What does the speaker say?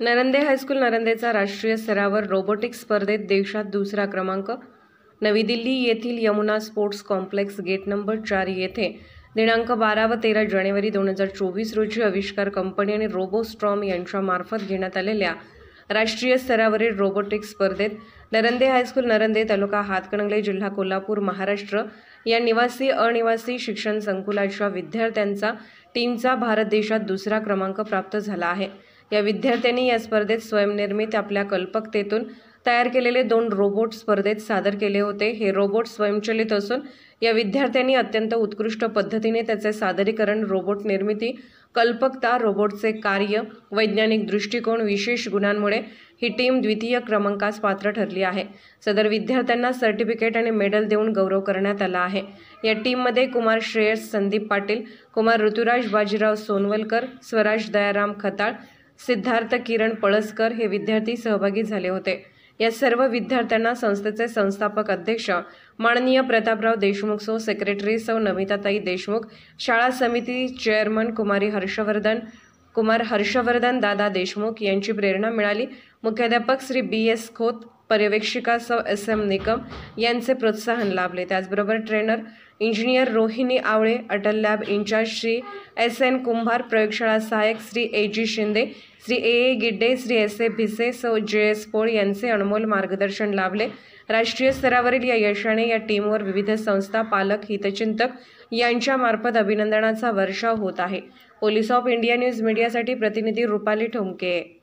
Narande high school नरंदेचा राष्ट्रीय स्तरावर robotics स्पर्धेत देशात दुसरा क्रमांक। नवी दिल्ली येथील Yamuna sports complex gate number 4 येथे दिनांक 12 व 13 जानेवारी 2024 रोजी आविष्कार कंपनी आणि रोबोस्ट्रॉम यांच्यामार्फत घेण्यात आलेल्या राष्ट्रीय स्तरावरील रोबोटिक्स स्पर्धेत नरंदे हायस्कूल नरंदे तालुका हातकणंगले जिल्हा कोल्हापूर महाराष्ट्र या निवासी अनिवासी शिक्षण संकुलाच्या विद्यार्थ्यांचा टीमचा भारत देशात दुसरा क्रमांक प्राप्त झाला आहे। या विद्यार्थ्यांनी या स्पर्धेत स्वयंनिर्मित आपल्या कल्पकतेतून तयार केलेले 2 रोबोट स्पर्धेत सादर केले होते। हे रोबोट स्वयंचलित असून या विद्यार्थ्यांनी अत्यंत उत्कृष्ट पद्धतीने त्याचे सादरीकरण, रोबोट निर्मिती, कल्पकता, रोबोटचे कार्य, वैज्ञानिक दृष्टिकोन, विशेष गुणांमुळे ही टीम द्वितीय क्रमांकास पात्र ठरली आहे। सदर विद्यार्थ्यांना सर्टिफिकेट आणि मेडल देऊन गौरव करण्यात आला आहे। या टीममध्ये कुमार श्रेयस संदीप पाटील, कुमार ऋतुराज बाजीराव सोनवलकर, स्वराज दयाराम खताळ, सिद्धार्थ किरण पळसकर हे विद्यार्थी सहभागी झाले होते। या सर्व विद्यार्थ्यांना संस्थेचे संस्थापक अध्यक्ष माननीय प्रतापराव देशमुख सो, सेक्रेटरी सौ नमिताताई देशमुख, शाळा समिती चेअरमन कुमार हर्षवर्धन दादा देशमुख यांची प्रेरणा मिळाली। मुख्याध्यापक श्री BS खोत, पर्यवेक्षिका सौ SM निकम यांचे प्रोत्साहन लाभले। त्याचबरोबर trainer engineer Rohini Awale, Atal lab incharge Shri SN Kumbhar, प्रयोगशाळा सहाय्यक Shri AG Shinde, Shri AA Gidde, Shri SA Bhise, सौ JS पोळ यांचे अनमोल मार्गदर्शन लाभले। राष्ट्रीय स्तरावरील या यशाने या टीमवर विविध संस्था, पालक, हितचिंतक यांच्यामार्फत अभिनंदनाचा वर्षाव होत आहे। पोलीस ऑफ इंडिया न्यूज मीडियासाठी प्रतिनिधी रुपाली ठोंके।